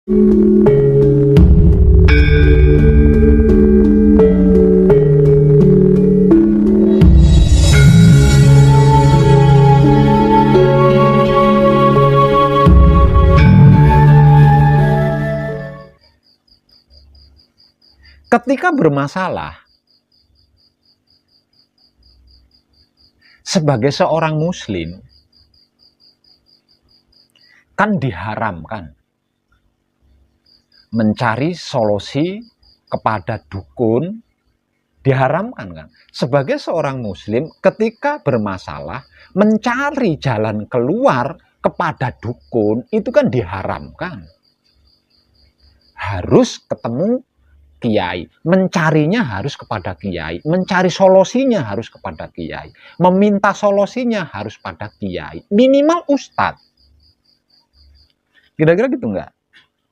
Ketika bermasalah, sebagai seorang muslim, kan diharamkan mencari solusi kepada dukun, diharamkan kan. Sebagai seorang muslim, ketika bermasalah, mencari jalan keluar kepada dukun, itu kan diharamkan. Harus ketemu kiai, mencarinya harus kepada kiai, mencari solusinya harus kepada kiai, meminta solusinya harus pada kiai, minimal ustadz. Kira-kira gitu enggak?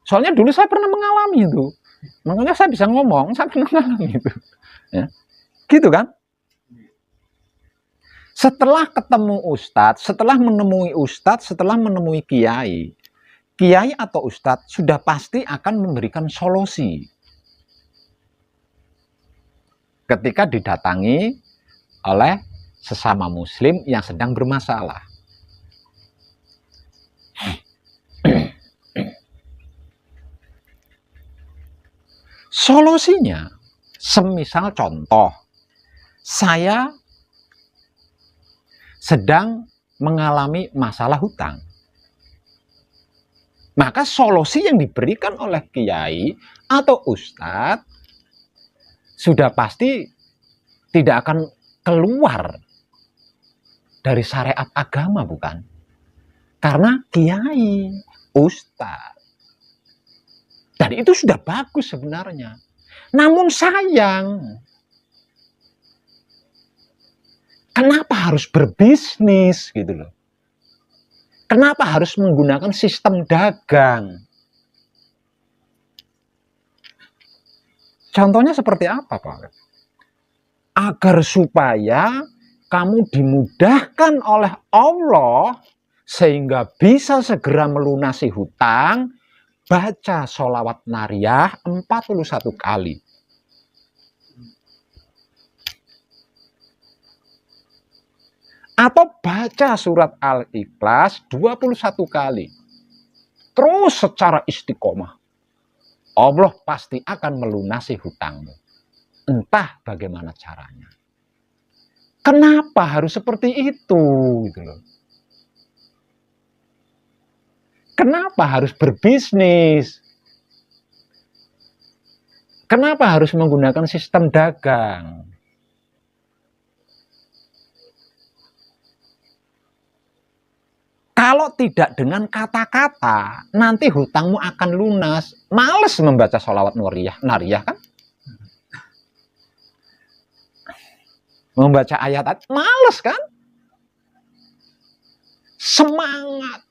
Soalnya dulu saya pernah mengalami itu, makanya saya bisa ngomong, saya pernah mengalami itu, ya. Gitu kan? Setelah ketemu ustadz, setelah menemui ustadz, setelah menemui kiai, kiai atau ustadz sudah pasti akan memberikan solusi. Ketika didatangi oleh sesama muslim yang sedang bermasalah. Solusinya, semisal contoh, saya sedang mengalami masalah hutang. Maka solusi yang diberikan oleh kiai atau ustadz sudah pasti tidak akan keluar dari syariat agama, bukan? Karena kiai, ustadz. Dan itu sudah bagus sebenarnya. Namun sayang, kenapa harus berbisnis gitu loh? Kenapa harus menggunakan sistem dagang? Contohnya seperti apa, Pak? Agar supaya kamu dimudahkan oleh Allah sehingga bisa segera melunasi hutang, baca sholawat nariyah 41 kali. Atau baca surat Al-Ikhlas 21 kali. Terus secara istiqomah. Allah pasti akan melunasi hutangmu. Entah bagaimana caranya. Kenapa harus seperti itu? Gitu loh. Kenapa harus berbisnis? Kenapa harus menggunakan sistem dagang? Kalau tidak dengan kata-kata, nanti hutangmu akan lunas. Males membaca sholawat nariyah kan? Membaca ayat, males kan? Semangat.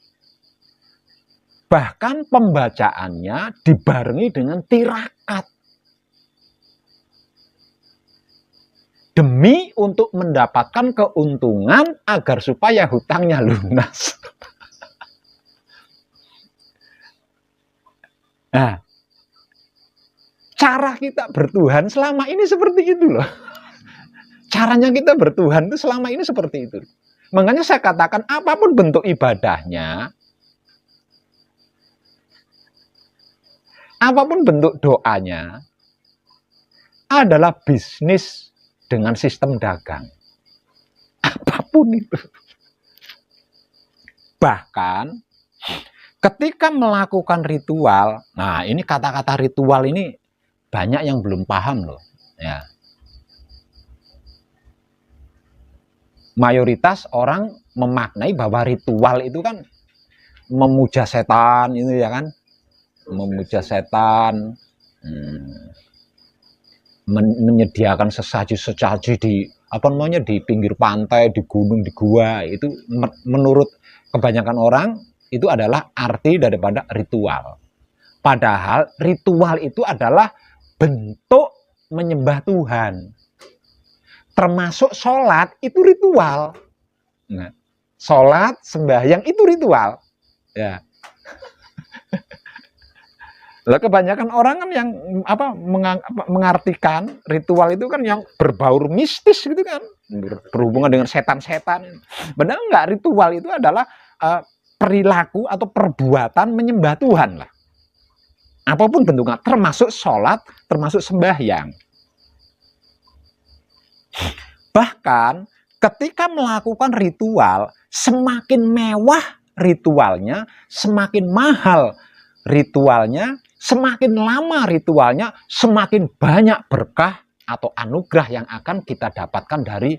Bahkan pembacaannya dibarengi dengan tirakat. Demi untuk mendapatkan keuntungan agar supaya hutangnya lunas. Nah, cara kita bertuhan selama ini seperti itu loh. Caranya kita bertuhan itu selama ini seperti itu. Makanya saya katakan apapun bentuk ibadahnya, apapun bentuk doanya, adalah bisnis dengan sistem dagang. Apapun itu. Bahkan ketika melakukan ritual, nah ini kata-kata ritual ini banyak yang belum paham loh. Ya. Mayoritas orang memaknai bahwa ritual itu kan memuja setan, itu ya kan, memuja setan, menyediakan sesaji-sesaji di di pinggir pantai, di gunung, di gua. Itu menurut kebanyakan orang itu adalah arti daripada ritual. Padahal ritual itu adalah bentuk menyembah Tuhan. Termasuk sholat itu ritual. Nah, sholat, sembahyang itu ritual. Ya. Lah kebanyakan orang kan yang mengartikan ritual itu kan yang berbaur mistis gitu kan, berhubungan dengan setan-setan. Benar enggak, ritual itu adalah perilaku atau perbuatan menyembah Tuhan lah. Apapun bentuknya, termasuk sholat, termasuk sembahyang. Bahkan ketika melakukan ritual, semakin mewah ritualnya, semakin mahal ritualnya, semakin lama ritualnya, semakin banyak berkah atau anugerah yang akan kita dapatkan dari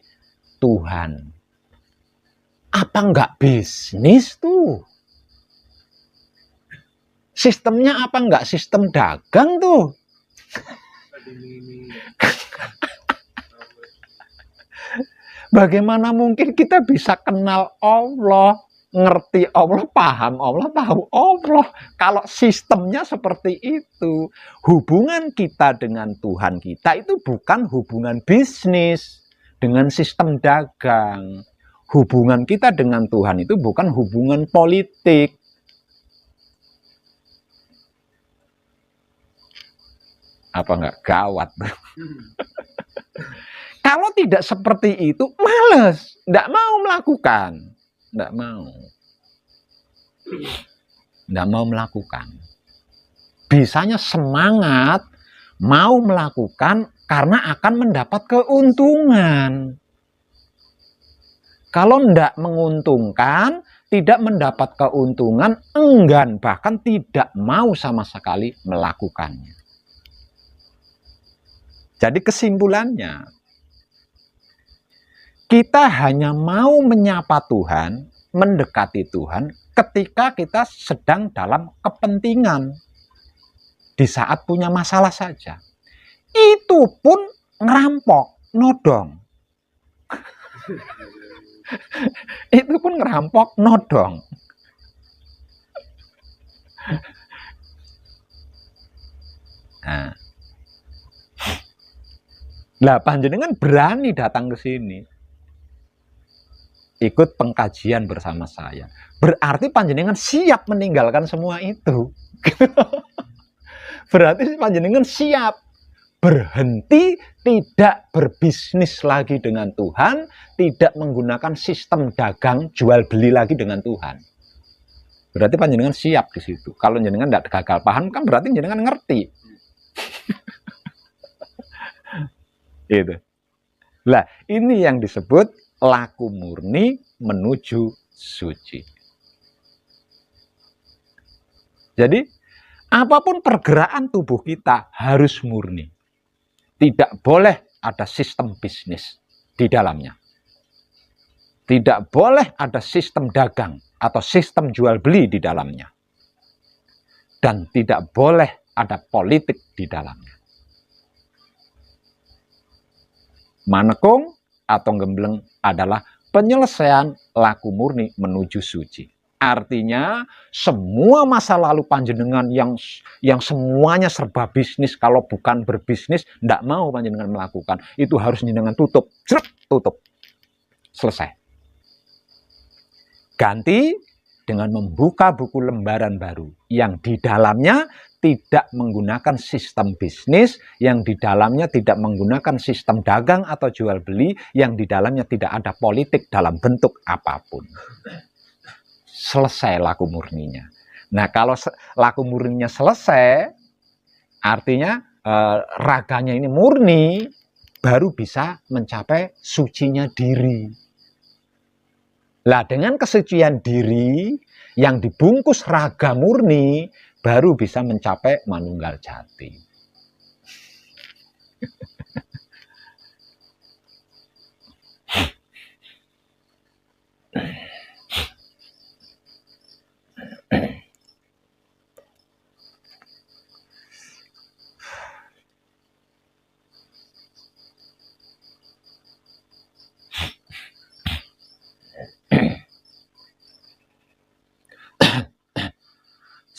Tuhan. Apa enggak bisnis tuh? Sistemnya apa enggak sistem dagang tuh? Bagaimana mungkin kita bisa kenal Allah, ngerti Allah, paham Allah, tahu Allah, kalau sistemnya seperti itu? Hubungan kita dengan Tuhan kita itu bukan hubungan bisnis dengan sistem dagang. Hubungan kita dengan Tuhan itu bukan hubungan politik. Apa enggak gawat? Kalau tidak seperti itu, males, enggak mau melakukan, enggak mau melakukan. Bisanya semangat, mau melakukan karena akan mendapat keuntungan. Kalau enggak menguntungkan, tidak mendapat keuntungan, enggan, bahkan tidak mau sama sekali melakukannya. Jadi kesimpulannya, kita hanya mau menyapa Tuhan, mendekati Tuhan ketika kita sedang dalam kepentingan. Di saat punya masalah saja. Itu pun ngerampok, nodong. Itu pun ngerampok, nodong. Lah panjenengan berani datang ke sini, ikut pengkajian bersama saya. Berarti panjenengan siap meninggalkan semua itu. Berarti panjenengan siap berhenti, tidak berbisnis lagi dengan Tuhan, tidak menggunakan sistem dagang jual beli lagi dengan Tuhan. Berarti panjenengan siap di situ. Kalau jenengan tidak gagal paham kan berarti jenengan ngerti. Gitu. Lah, ini yang disebut laku murni menuju suci. Jadi, apapun pergerakan tubuh kita harus murni. Tidak boleh ada sistem bisnis di dalamnya. Tidak boleh ada sistem dagang atau sistem jual beli di dalamnya. Dan tidak boleh ada politik di dalamnya. Manekung atau gembleng adalah penyelesaian laku murni menuju suci. Artinya semua masa lalu panjenengan yang semuanya serba bisnis, kalau bukan berbisnis tidak mau panjenengan melakukan, itu harus panjenengan tutup. Tutup. Selesai. Ganti dengan membuka buku lembaran baru yang di dalamnya tidak menggunakan sistem bisnis, yang di dalamnya tidak menggunakan sistem dagang atau jual beli, yang di dalamnya tidak ada politik dalam bentuk apapun. Selesai laku murninya. Nah, kalau laku murninya selesai, artinya raganya ini murni, baru bisa mencapai sucinya diri. Lah, dengan kesucian diri yang dibungkus raga murni, baru bisa mencapai manunggal jati.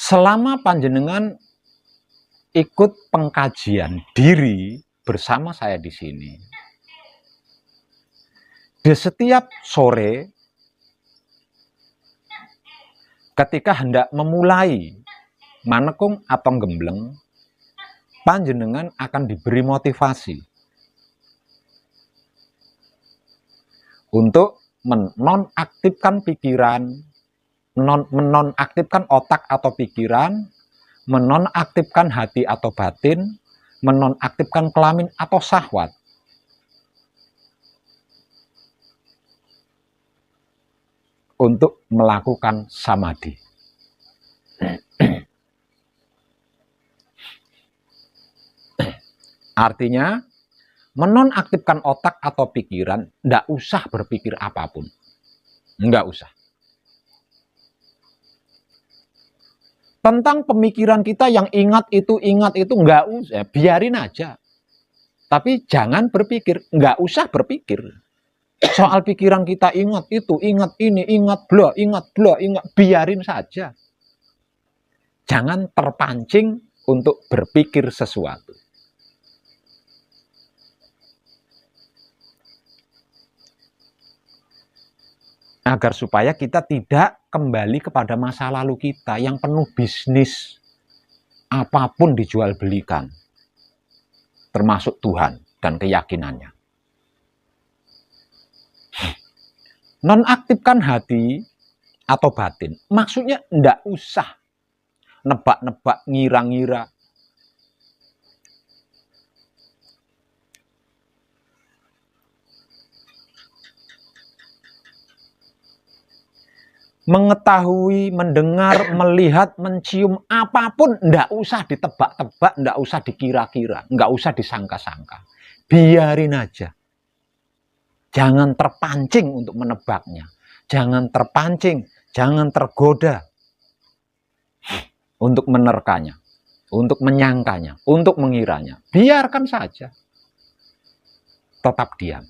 Selama panjenengan ikut pengkajian diri bersama saya di sini, di setiap sore ketika hendak memulai manekung atau gembleng, panjenengan akan diberi motivasi untuk menonaktifkan pikiran, menonaktifkan otak atau pikiran, menonaktifkan hati atau batin, menonaktifkan kelamin atau syahwat. Untuk melakukan samadhi. Artinya, menonaktifkan otak atau pikiran, tidak usah berpikir apapun. Nggak usah. Tentang pemikiran kita yang ingat itu, nggak usah. Biarin aja. Tapi jangan berpikir, nggak usah berpikir. Soal pikiran kita ingat itu, ingat ini, ingat bla, biarin saja. Jangan terpancing untuk berpikir sesuatu. Agar supaya kita tidak kembali kepada masa lalu kita yang penuh bisnis. Apapun dijual belikan. Termasuk Tuhan dan keyakinannya. Nonaktifkan hati atau batin. Maksudnya ndak usah nebak-nebak, ngira-ngira. Mengetahui, mendengar, melihat, mencium, apapun ndak usah ditebak-tebak, ndak usah dikira-kira, nggak usah disangka-sangka. Biarin aja. Jangan terpancing untuk menebaknya. Jangan terpancing, jangan tergoda untuk menerkanya, untuk menyangkanya, untuk mengiranya. Biarkan saja. Tetap diam.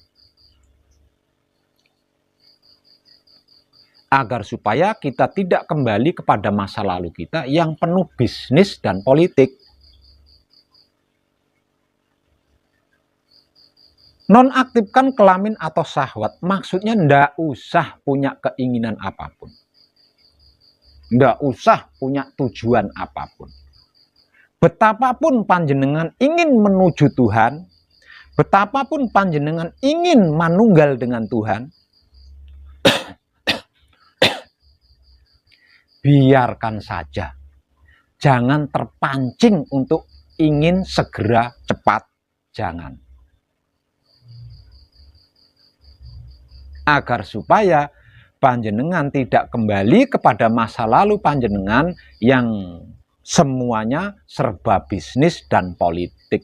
Agar supaya kita tidak kembali kepada masa lalu kita yang penuh bisnis dan politik. Nonaktifkan kelamin atau syahwat, maksudnya ndak usah punya keinginan apapun. Ndak usah punya tujuan apapun. Betapapun panjenengan ingin menuju Tuhan, betapapun panjenengan ingin manunggal dengan Tuhan, biarkan saja. Jangan terpancing untuk ingin segera cepat, jangan. Agar supaya panjenengan tidak kembali kepada masa lalu panjenengan yang semuanya serba bisnis dan politik.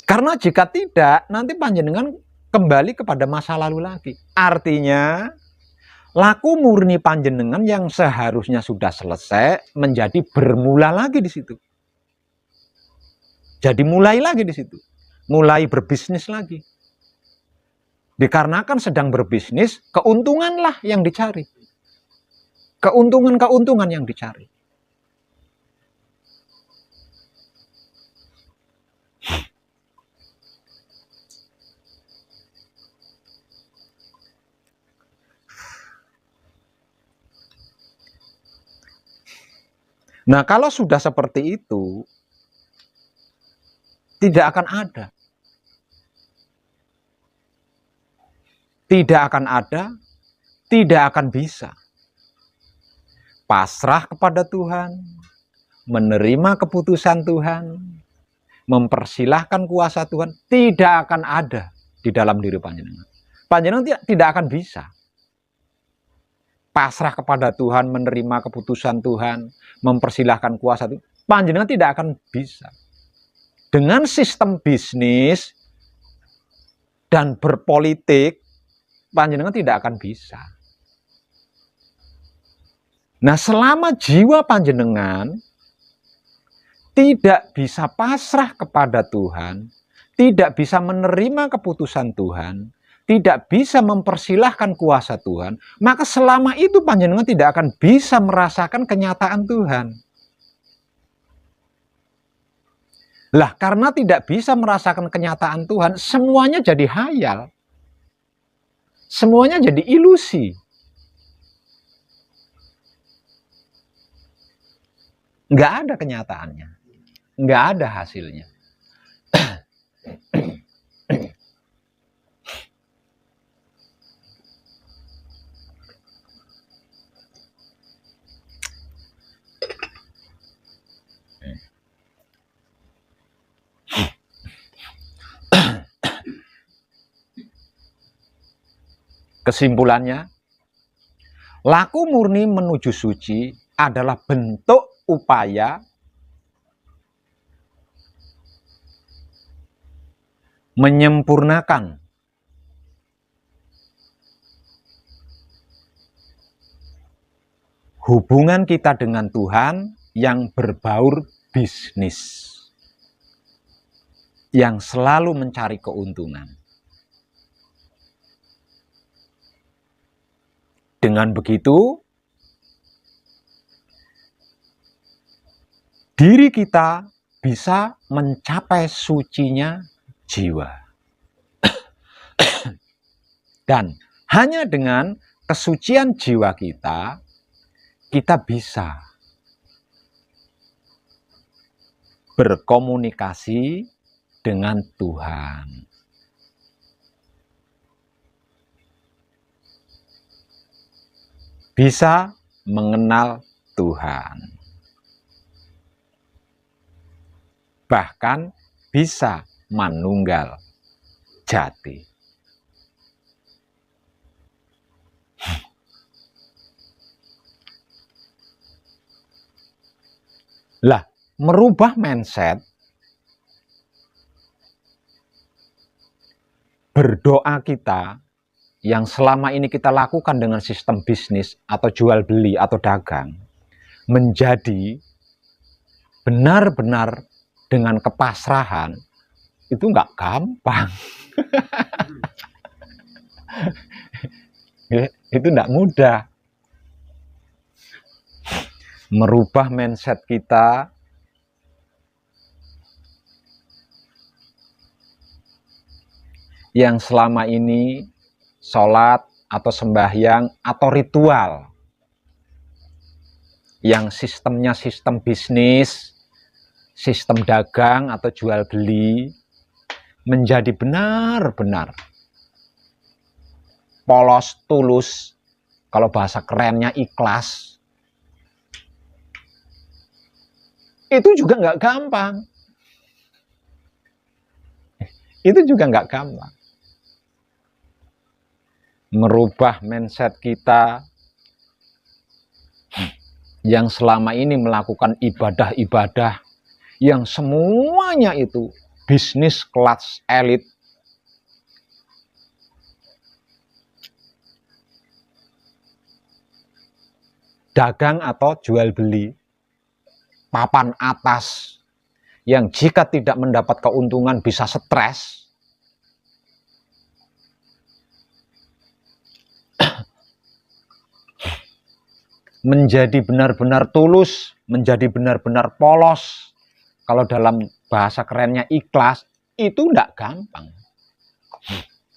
Karena jika tidak, nanti panjenengan kembali kepada masa lalu lagi. Artinya, laku murni panjenengan yang seharusnya sudah selesai menjadi bermula lagi di situ. Jadi mulai lagi di situ. Mulai berbisnis lagi. Dikarenakan sedang berbisnis, keuntunganlah yang dicari. Keuntungan-keuntungan yang dicari. Nah, kalau sudah seperti itu, tidak akan ada. Tidak akan ada, tidak akan bisa. Pasrah kepada Tuhan, menerima keputusan Tuhan, mempersilahkan kuasa Tuhan, tidak akan ada di dalam diri panjenengan. Panjenengan tidak akan bisa. Pasrah kepada Tuhan, menerima keputusan Tuhan, mempersilahkan kuasa Tuhan, panjenengan tidak akan bisa. Dengan sistem bisnis dan berpolitik, panjenengan tidak akan bisa. Nah, selama jiwa panjenengan tidak bisa pasrah kepada Tuhan, tidak bisa menerima keputusan Tuhan, tidak bisa mempersilahkan kuasa Tuhan, maka selama itu panjenengan tidak akan bisa merasakan kenyataan Tuhan. Lah, karena tidak bisa merasakan kenyataan Tuhan, semuanya jadi hayal. Semuanya jadi ilusi. Nggak ada kenyataannya. Nggak ada hasilnya. Kesimpulannya, laku murni menuju suci adalah bentuk upaya menyempurnakan hubungan kita dengan Tuhan yang berbaur bisnis, yang selalu mencari keuntungan. Dengan begitu, diri kita bisa mencapai sucinya jiwa. Dan hanya dengan kesucian jiwa kita bisa berkomunikasi dengan Tuhan. Bisa mengenal Tuhan. Bahkan bisa manunggal jati. Lah, merubah mindset, berdoa kita yang selama ini kita lakukan dengan sistem bisnis atau jual beli atau dagang, menjadi benar-benar dengan kepasrahan, itu nggak gampang. Itu nggak mudah. Merubah mindset kita yang selama ini sholat atau sembahyang atau ritual yang sistemnya sistem bisnis, sistem dagang atau jual beli, menjadi benar-benar polos, tulus, kalau bahasa kerennya ikhlas. Itu juga nggak gampang. Itu juga nggak gampang. Merubah mindset kita yang selama ini melakukan ibadah-ibadah yang semuanya itu bisnis kelas elit, dagang atau jual beli, papan atas, yang jika tidak mendapat keuntungan bisa stres. Menjadi benar-benar tulus, menjadi benar-benar polos, kalau dalam bahasa kerennya ikhlas, itu tidak gampang.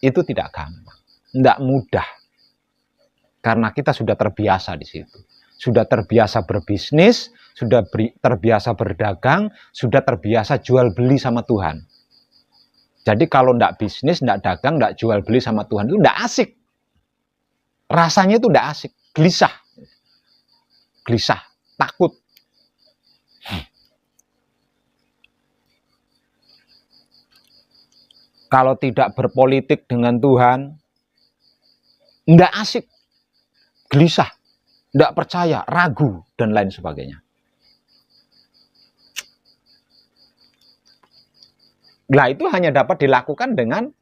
Itu tidak gampang, tidak mudah. Karena kita sudah terbiasa di situ. Sudah terbiasa berbisnis, sudah terbiasa berdagang, sudah terbiasa jual beli sama Tuhan. Jadi kalau tidak bisnis, tidak dagang, tidak jual beli sama Tuhan, itu tidak asik. Rasanya itu tidak asik, gelisah. Gelisah, takut. Kalau tidak berpolitik dengan Tuhan, tidak asik, gelisah, tidak percaya, ragu, dan lain sebagainya. Nah, itu hanya dapat dilakukan dengan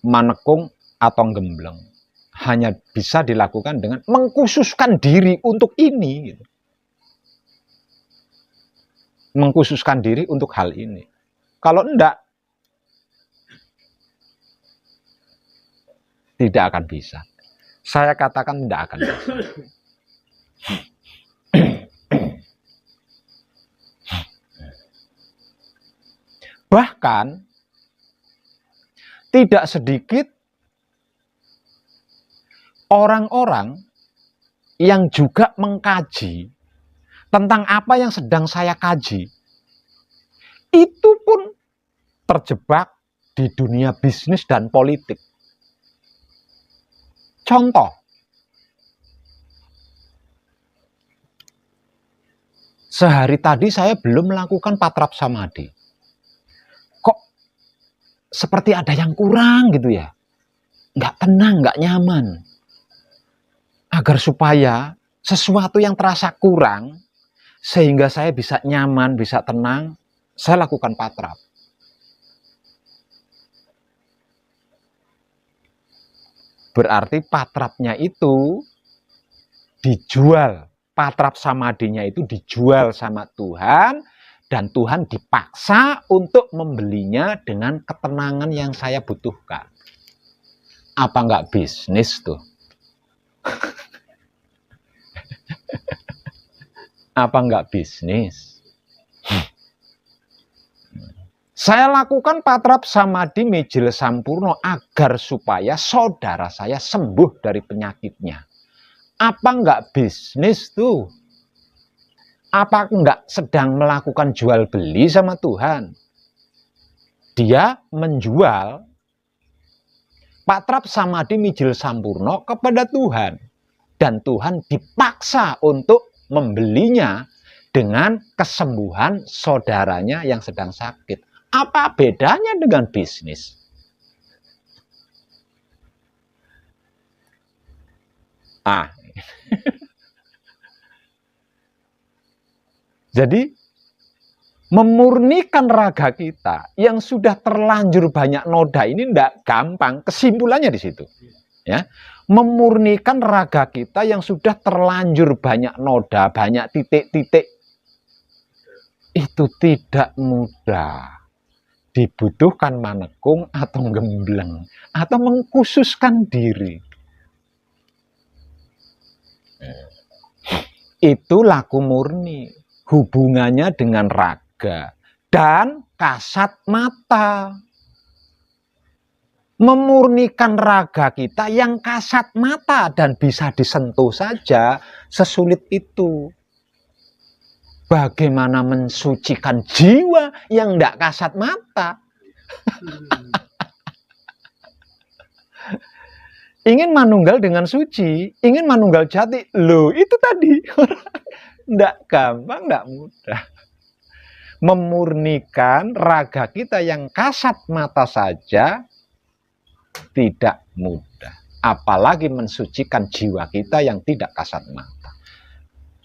manekung atau gembleng. Hanya bisa dilakukan dengan mengkhususkan diri untuk ini. Gitu. Mengkhususkan diri untuk hal ini. Kalau enggak, tidak akan bisa. Saya katakan tidak akan bisa. Bahkan, tidak sedikit orang-orang yang juga mengkaji tentang apa yang sedang saya kaji, itu pun terjebak di dunia bisnis dan politik. Contoh, sehari tadi saya belum melakukan patrap samadhi. Kok seperti ada yang kurang gitu ya? Nggak tenang, nggak nyaman. Agar supaya sesuatu yang terasa kurang, sehingga saya bisa nyaman, bisa tenang, saya lakukan patrap. Berarti patrapnya itu dijual. Patrap samadhinya itu dijual sama Tuhan, dan Tuhan dipaksa untuk membelinya dengan ketenangan yang saya butuhkan. Apa enggak bisnis tuh? Apa enggak bisnis? Saya lakukan patrap samadhi mijil sampurno agar supaya saudara saya sembuh dari penyakitnya. Apa enggak bisnis tuh? Apa enggak sedang melakukan jual beli sama Tuhan? Dia menjual patrap samadhi mijil sampurno kepada Tuhan. Dan Tuhan dipaksa untuk membelinya dengan kesembuhan saudaranya yang sedang sakit. Apa bedanya dengan bisnis? Jadi, memurnikan raga kita yang sudah terlanjur banyak noda ini tidak gampang. Kesimpulannya di situ. Ya, memurnikan raga kita yang sudah terlanjur banyak noda, banyak titik-titik, itu tidak mudah. Dibutuhkan manekung atau gembleng, atau mengkhususkan diri. Itu laku murni, hubungannya dengan raga dan kasat mata. Memurnikan raga kita yang kasat mata dan bisa disentuh saja, sesulit itu. Bagaimana mensucikan jiwa yang tidak kasat mata? Ingin manunggal dengan suci, ingin manunggal jati, loh itu tadi. Tidak gampang, tidak mudah. Memurnikan raga kita yang kasat mata saja tidak mudah. Apalagi mensucikan jiwa kita yang tidak kasat mata.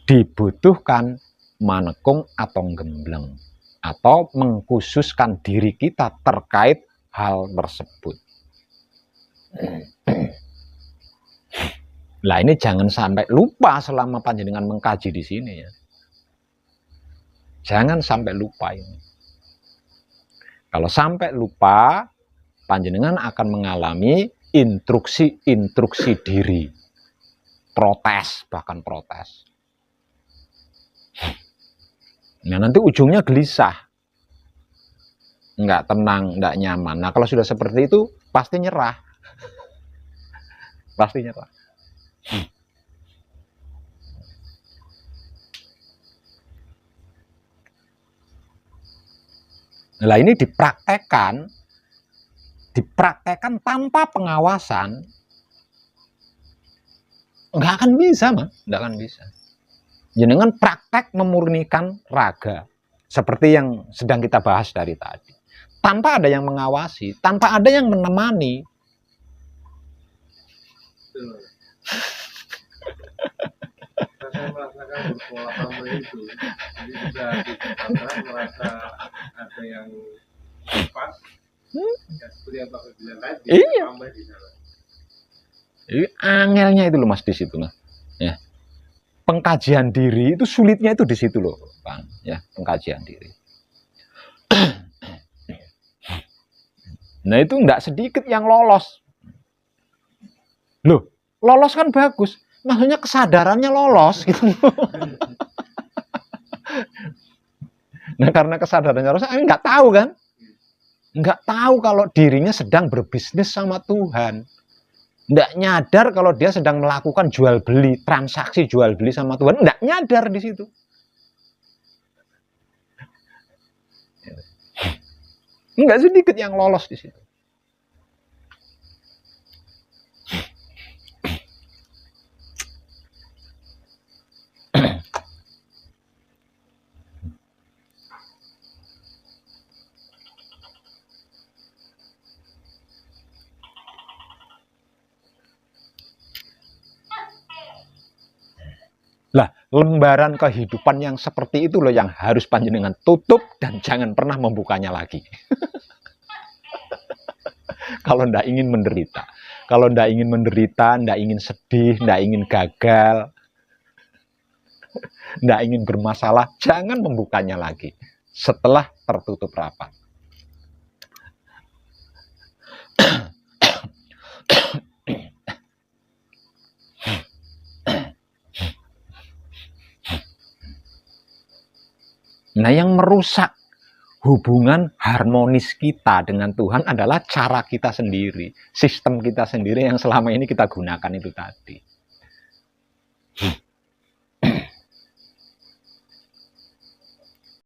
Dibutuhkan manekung atau gembleng, atau mengkhususkan diri kita terkait hal tersebut. Nah, ini jangan sampai lupa selama panjenengan mengkaji di sini ya. Jangan sampai lupa ini. Kalau sampai lupa, panjenengan akan mengalami instruksi diri, protes, bahkan protes. Nah, nanti ujungnya gelisah, nggak tenang, nggak nyaman. Nah, kalau sudah seperti itu, pasti nyerah. Pasti nyerah. Nah, ini dipraktekkan tanpa pengawasan, nggak akan bisa, nggak akan bisa. Jenengan praktek memurnikan raga, seperti yang sedang kita bahas dari tadi. Tanpa ada yang mengawasi, tanpa ada yang menemani. Saya merasakan berpola tambah itu. Jadi sudah merasa ada yang pas. Ya, seperti yang Bapak bilang tadi, Iya. tambah di sana. Jadi angelnya itu loh Mas di situ Mas. Ya. Pengkajian diri itu sulitnya itu di situ loh, Bang. Ya, pengkajian diri. Nah, itu enggak sedikit yang lolos. Loh, lolos kan bagus. Maksudnya kesadarannya lolos gitu. Nah, karena kesadarannya lolos, enggak tahu kan? Enggak tahu kalau dirinya sedang berbisnis sama Tuhan. Nggak nyadar kalau dia sedang melakukan jual beli, transaksi jual beli sama Tuhan. Nggak nyadar di situ. Enggak sedikit yang lolos di situ. Lah, lembaran kehidupan yang seperti itu loh yang harus panjenengan tutup dan jangan pernah membukanya lagi. Kalau ndak ingin menderita. Kalau ndak ingin menderita, ndak ingin sedih, ndak ingin gagal, ndak ingin bermasalah, jangan membukanya lagi setelah tertutup rapat. Nah, yang merusak hubungan harmonis kita dengan Tuhan adalah cara kita sendiri, sistem kita sendiri yang selama ini kita gunakan itu tadi.